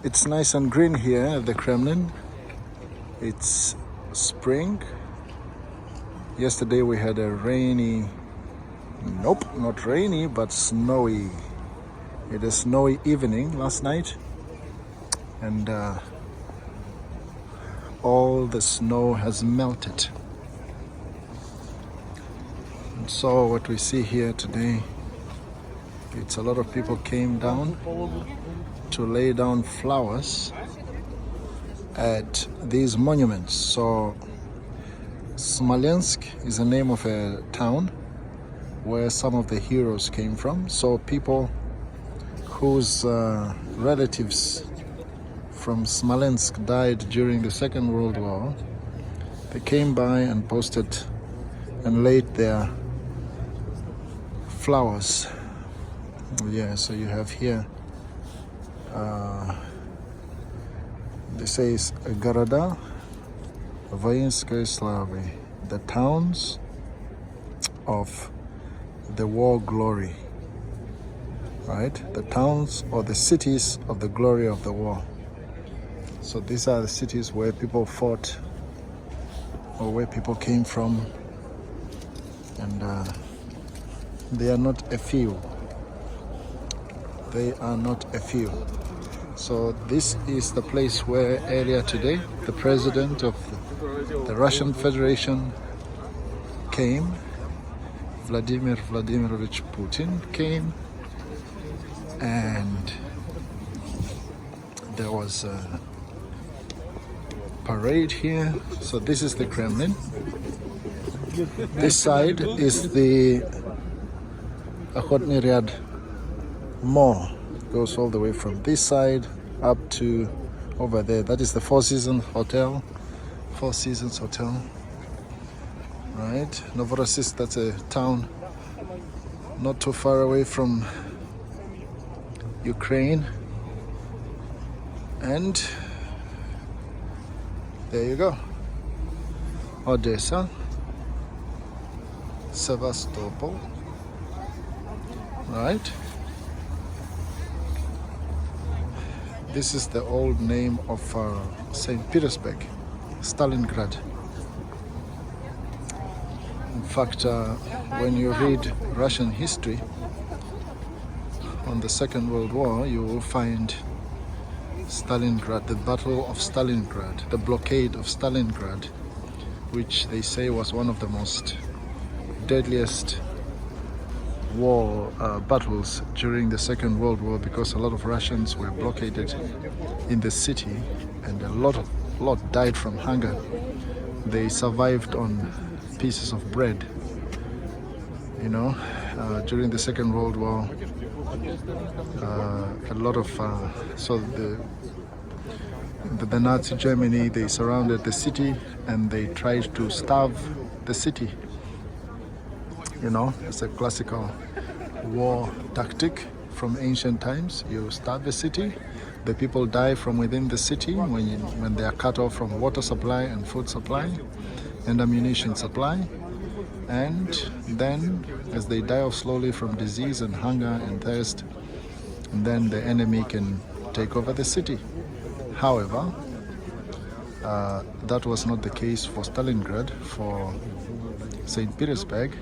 It's nice and green here at the Kremlin. It's spring. Yesterday we had a rainy, nope, not rainy, but snowy. It was a snowy evening last night, and all the snow has melted. And so what we see here today, it's a lot of people came down to lay down flowers at these monuments. So Smolensk is the name of a town where some of the heroes came from. So people whose relatives from Smolensk died during the Second World War, they came by and posted and laid their flowers. Yeah, so you have here this says Goroda Voinskoy Slavy, the towns of the war glory, right? The towns or the cities of the glory of the war. So these are the cities where people fought or where people came from, and they are not a few. They are not a few. So this is the place where earlier today the president of the Russian Federation came. Vladimir Vladimirovich Putin came, and there was a parade here. So this is the Kremlin. This side is the Okhotny Ryad Mall. Goes all the way from this side up to over there. That is the Four Seasons Hotel. Four Seasons Hotel. Right? Novorossiysk, that's a town not too far away from Ukraine. And there you go. Odessa, Sevastopol. Right? This is the old name of St. Petersburg, Stalingrad. In fact, when you read Russian history on the Second World War, you will find Stalingrad, the Battle of Stalingrad, the blockade of Stalingrad, which they say was one of the most deadliest war battles during the Second World War, because a lot of Russians were blockaded in the city and a lot died from hunger. They survived on pieces of bread, you know. During the Second World War, a lot of so the Nazi Germany, they surrounded the city and they tried to starve the city. You know, it's a classical war tactic from ancient times. You starve a city, the people die from within the city when they are cut off from water supply and food supply and ammunition supply. And then as they die off slowly from disease and hunger and thirst, and then the enemy can take over the city. However, that was not the case for Stalingrad, for St. Petersburg.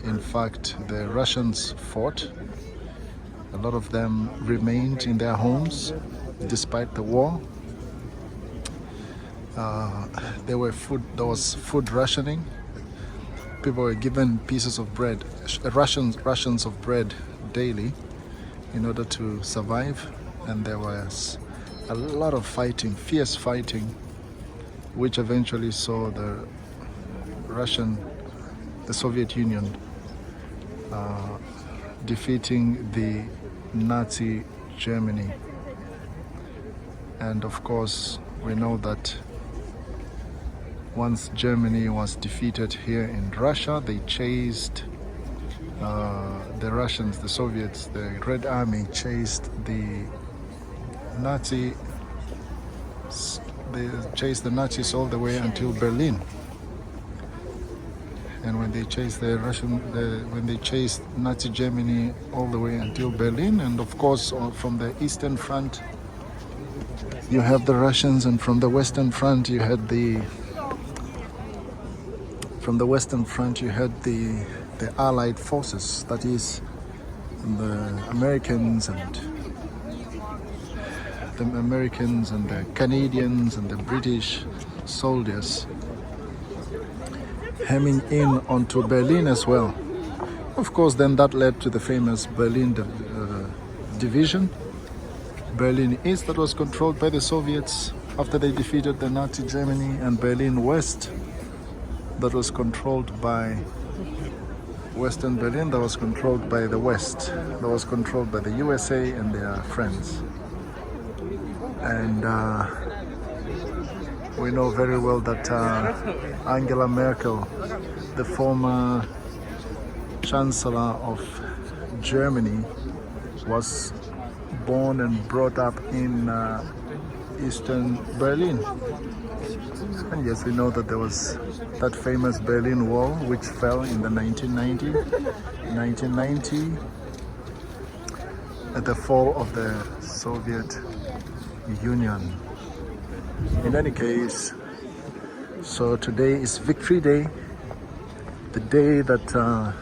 In fact, the Russians fought. A lot of them remained in their homes despite the war. There was food rationing. People were given pieces of bread, rations of bread daily in order to survive. And there was a lot of fighting, fierce fighting, which eventually saw the Soviet Union defeating the Nazi Germany. And of course, we know that once Germany was defeated here in Russia, they chased the Russians, the Soviets, the Red Army chased the Nazis all the way until Berlin. and when they chased when they chased Nazi Germany all the way until Berlin, and of course from the Eastern Front you have the Russians, and from the Western Front you had the Allied forces, that is the Americans and the Canadians and the British soldiers hemming in onto Berlin as well. Of course, then that led to the famous Berlin division. Berlin East, that was controlled by the Soviets after they defeated the Nazi Germany, and Berlin West, that was controlled by Western Berlin, that was controlled by the West, that was controlled by the USA and their friends. And we know very well that Angela Merkel, the former Chancellor of Germany, was born and brought up in Eastern Berlin. And yes, we know that there was that famous Berlin Wall, which fell in the 1990 at the fall of the Soviet Union. In any case, so today is Victory Day, the day that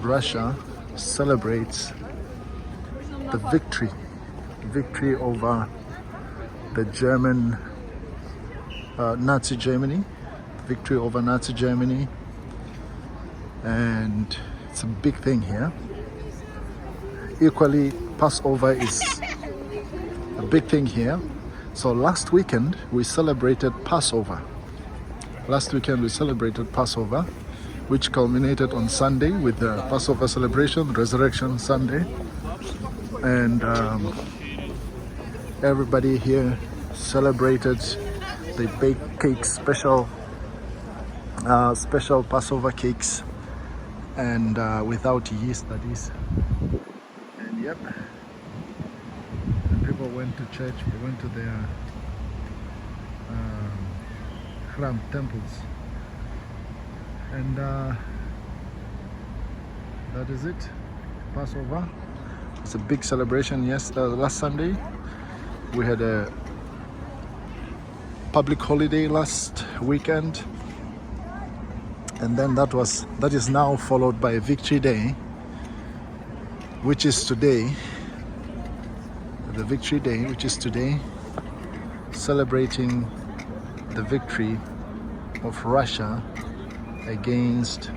Russia celebrates the victory over the German Nazi Germany, victory over Nazi Germany, and it's a big thing here. Equally, Passover is a big thing here. So last weekend we celebrated Passover. Which culminated on Sunday with the Passover celebration, Resurrection Sunday, and everybody here celebrated. They baked cakes, special Passover cakes, and without yeast, that is. And yep, and people went to church. They went to their Khram temples, and that is it. Passover. It's a big celebration. Yes, last Sunday we had a public holiday last weekend, and then that is now followed by Victory Day, which is today. The Victory Day, which is today, celebrating the victory of Russia against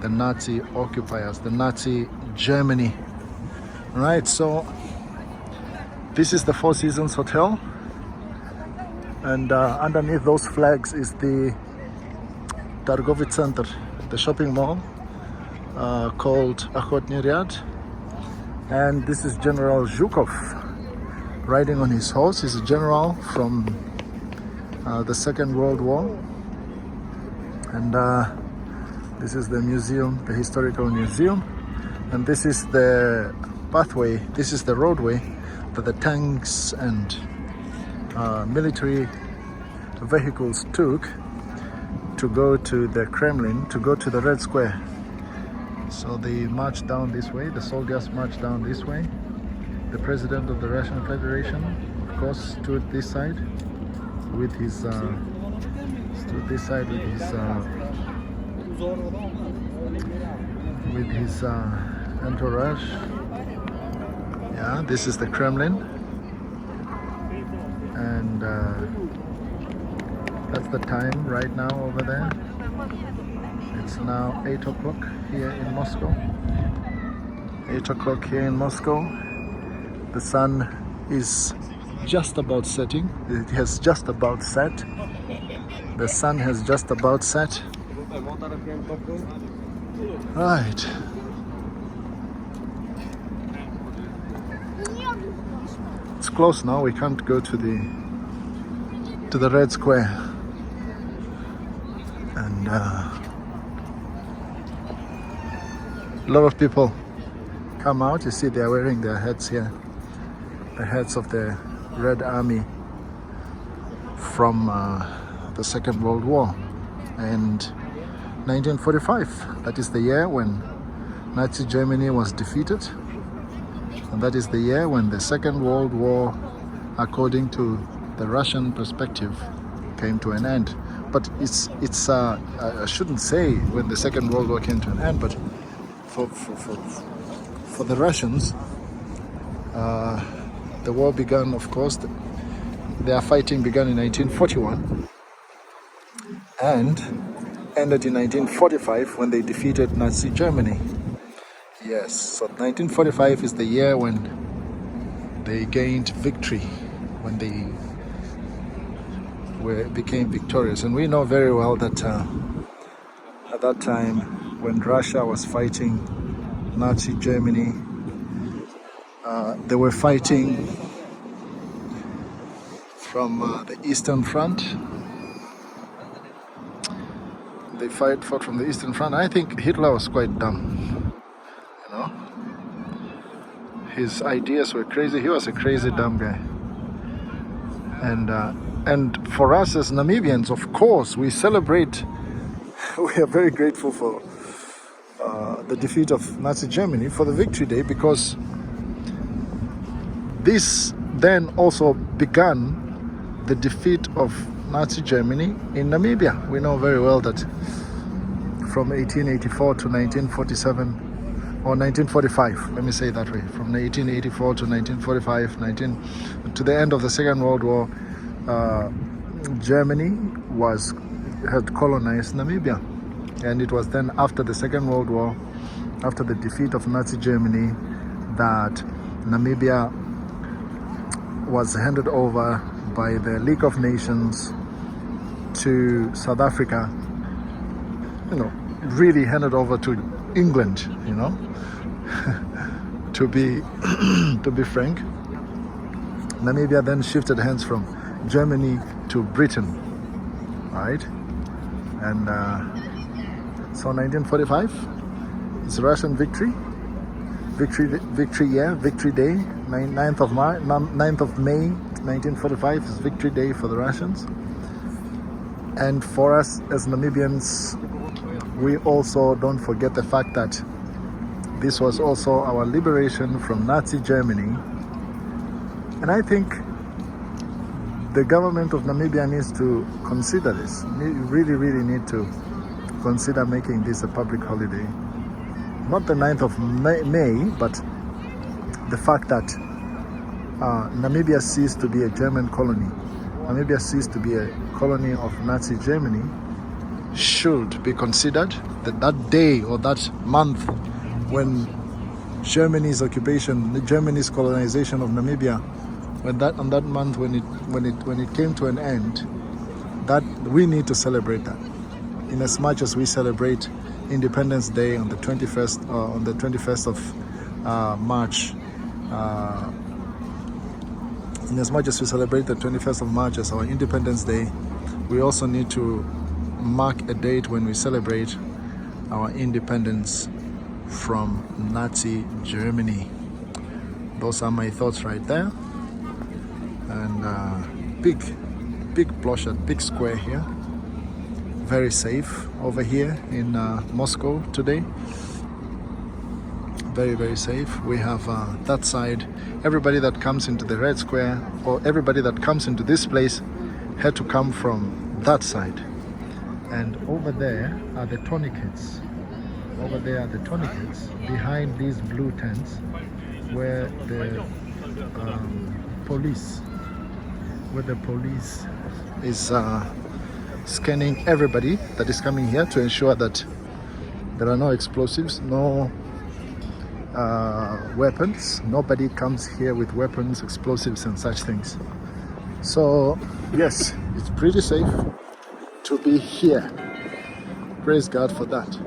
the Nazi occupiers, the Nazi Germany. Right, so this is the Four Seasons Hotel, and underneath those flags is the Targovy Center, the shopping mall called Akhotny Ryad. And this is General Zhukov riding on his horse. He's a general from the Second World War, and this is the museum, the historical museum, and this is the pathway, this is the roadway that the tanks and military vehicles took to go to the Kremlin, to go to the Red Square. So they marched down this way, the soldiers marched down this way. The president of the Russian Federation, of course, stood this side with his entourage. Yeah, this is the Kremlin, and that's the time right now over there. It's now 8 o'clock here in Moscow. 8 o'clock here in Moscow. The sun is just about setting. It has just about set. The sun has just about set. Right. It's close now. We can't go to the Red Square. And a lot of people come out. You see, they are wearing their hats here, the hats of the Red Army from the Second World War, and 1945. That is the year when Nazi Germany was defeated, and that is the year when the Second World War, according to the Russian perspective, came to an end. But it's I shouldn't say when the Second World War came to an end, but for the Russians, the war began, of course, their fighting began in 1941 and ended in 1945 when they defeated Nazi Germany. Yes, so 1945 is the year when they gained victory, when they became victorious. And we know very well that at that time, when Russia was fighting Nazi Germany, they were fighting from the Eastern Front. They fought from the Eastern Front. I think Hitler was quite dumb, you know. His ideas were crazy. He was a crazy, dumb guy. And for us as Namibians, of course, we celebrate. We are very grateful for the defeat of Nazi Germany, for the Victory Day, because this then also began the defeat of Nazi Germany in Namibia. We know very well that from 1884 to 1947, or 1945, let me say it that way, from 1884 to 1945, to the end of the Second World War, Germany had colonized Namibia. And it was then after the Second World War, after the defeat of Nazi Germany, that Namibia was handed over by the League of Nations to South Africa, really handed over to England, to be frank. Namibia then shifted hands from Germany to Britain, right? And so 1945 is Russian victory year, Victory Day, 9th of May 1945 is Victory Day for the Russians. And for us as Namibians, we also don't forget the fact that this was also our liberation from Nazi Germany. And I think the government of Namibia needs to consider this. Really need to consider making this a public holiday. Not the 9th of May, but the fact that Namibia ceased to be a German colony. Namibia ceased to be a colony of Nazi Germany should be considered. That day or that month when Germany's occupation, Germany's colonization of Namibia, on that month when it came to an end, that we need to celebrate that. In as much as we celebrate Independence Day on the 21st of March. In as much as we celebrate the 21st of March as our Independence Day, we also need to mark a date when we celebrate our independence from Nazi Germany. Those are my thoughts right there. And big plot, big square here. Very safe over here in Moscow today. Very safe. We have that side. Everybody that comes into the Red Square, or everybody that comes into this place, had to come from that side. And over there are the tourniquets. Over there are the tourniquets behind these blue tents, where the police is scanning everybody that is coming here to ensure that there are no explosives, no weapons. Nobody comes here with weapons, explosives and such things. So yes, it's pretty safe to be here. Praise God for that.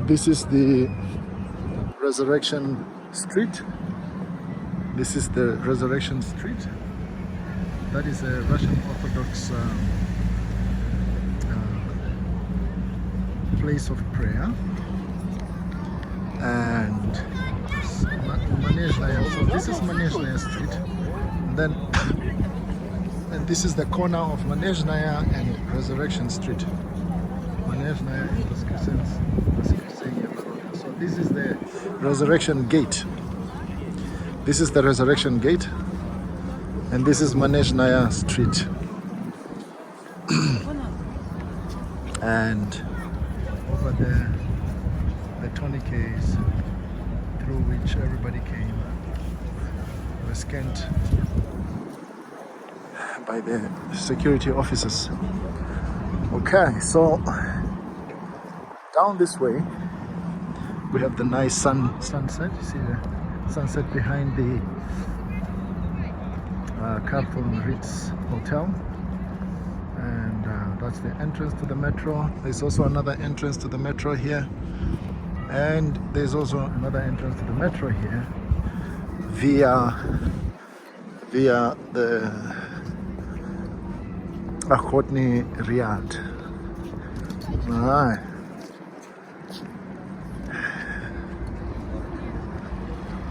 This is the Resurrection Street. This is the Resurrection Street. That is a Russian Orthodox place of prayer. And Manezhnaya. So this is Manezhnaya Street. And this is the corner of Manezhnaya and Resurrection Street. Manezhnaya Voskresenia Baroda. So this is the resurrection gate. This is the resurrection gate, and this is Manezhnaya Street. And over there, the tourniquets through which everybody came were scanned by the security officers. Okay, so down this way we have the nice sunset. You see the sunset behind the Carlton Ritz Hotel, and that's the entrance to the metro. There's also another entrance to the metro here, and there's also another entrance to the metro here via the Akhotni Riyadh. Alright.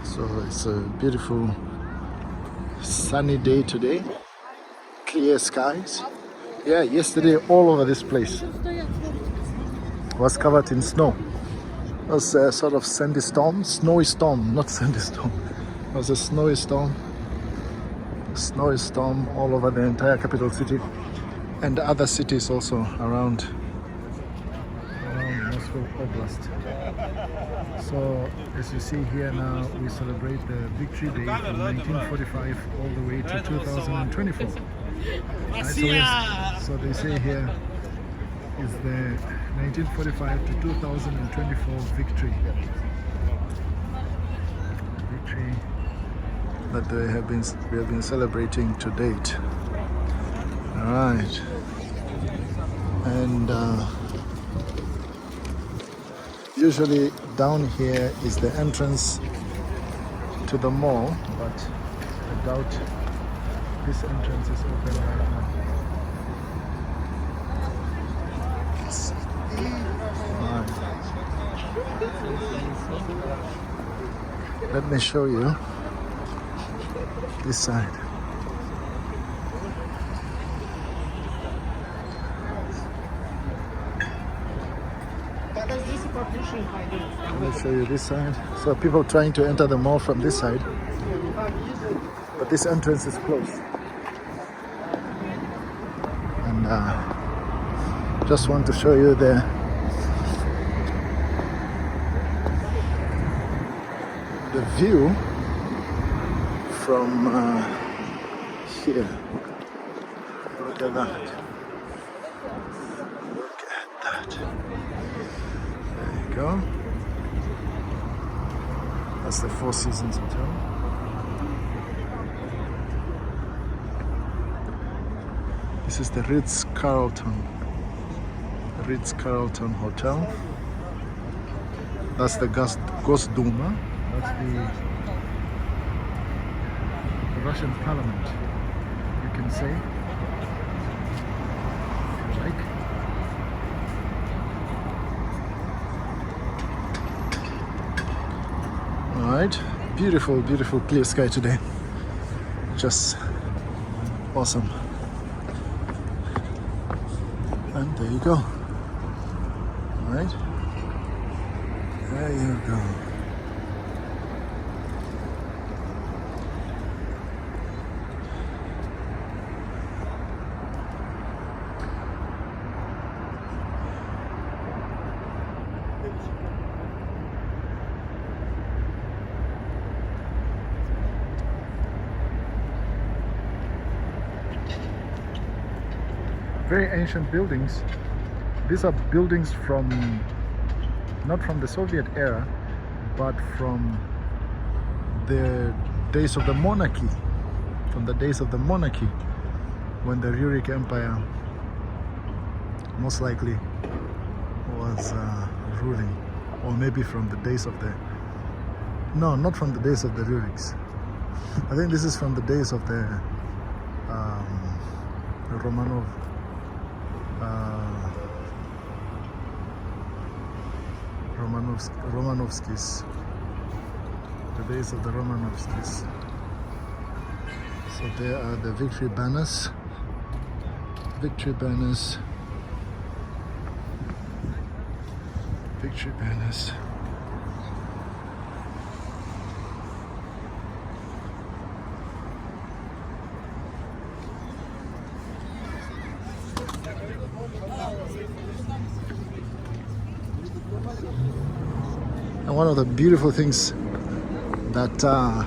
So it's a beautiful sunny day today. Clear skies. Yeah, yesterday all over this place was covered in snow. It was a sort of sandy storm, snowy storm, not sandy storm. It was a snowy storm all over the entire capital city and other cities also around Moscow Oblast. So as you see here now, we celebrate the Victory Day from 1945 all the way to 2024. Right, so they say here is the 1945 to 2024 victory that we have been celebrating to date. All right, and usually down here is the entrance to the mall, but I doubt this entrance is open right now. Right. Let me show you this side. Let's show you this side. So people trying to enter the mall from this side, but this entrance is closed. And just want to show you the view from here. Look at that. Look at that. There you go. That's the Four Seasons Hotel. This is the Ritz-Carlton Hotel. That's the Gosduma. That's the Russian Parliament, you can say, if you like. Alright, beautiful, beautiful clear sky today. Just awesome. And there you go. Alright, there you go. Very ancient buildings. These are buildings from, not from the Soviet era, but from the days of the monarchy. From the days of the monarchy, when the Rurik Empire most likely was ruling. Or maybe from the days of the, no, not from the days of the Ruriks. I think this is from the days of the Romanovskis, the days of the Romanovskis. So there are the victory banners, victory banners. And one of the beautiful things that are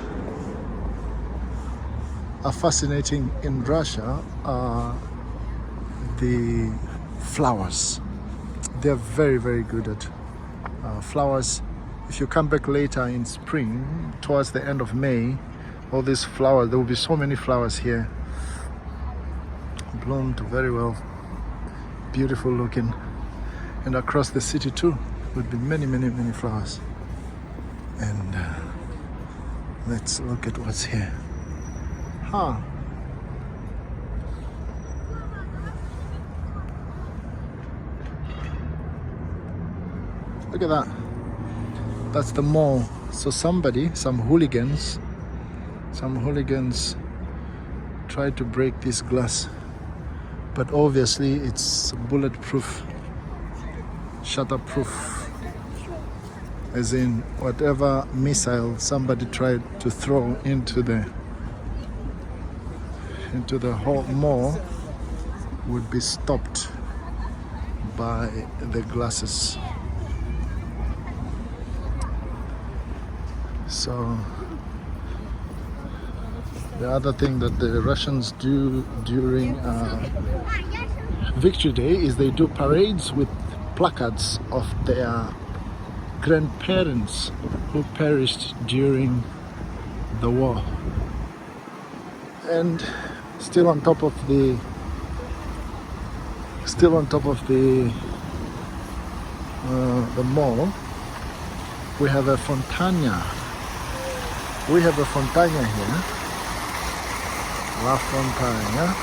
fascinating in Russia are the flowers. They're very, very good at flowers. If you come back later in spring, towards the end of May, all these flowers, there will be so many flowers here, bloomed very well, beautiful looking. And across the city too would be many, many, many flowers. And let's look at what's here. Look at that. That's the mall. So some hooligans tried to break this glass, but obviously it's bulletproof, shatterproof, as in whatever missile somebody tried to throw into the whole mall would be stopped by the glasses. So the other thing that the Russians do during Victory Day is they do parades with placards of their grandparents who perished during the war. And still on top of the mall, we have a fontana. We have a fontana here, La Fontana.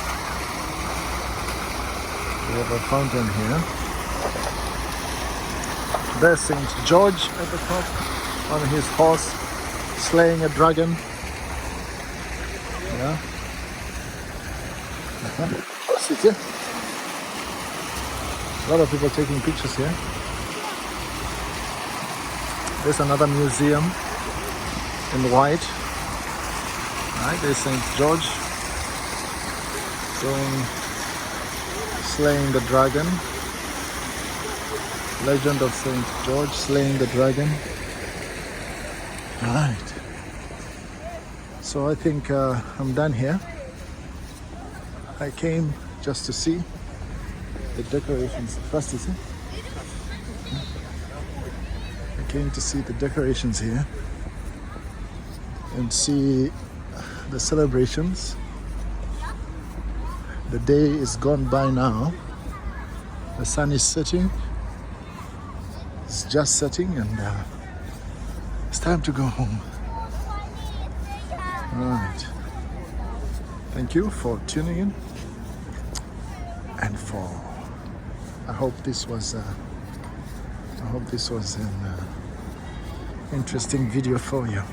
We have a fountain here. There's St. George at the top on his horse, slaying a dragon. Yeah. See, a lot of people taking pictures here. There's another museum in white. Right, there's St. George slaying the dragon. Legend of St. George slaying the dragon. Right. So I think I'm done here. I came just to see the decorations. First, is it? I came to see the decorations here and see the celebrations. The day is gone by now. The sun is setting. It's just setting, and it's time to go home. Right. Thank you for tuning in, and I hope this was an interesting video for you.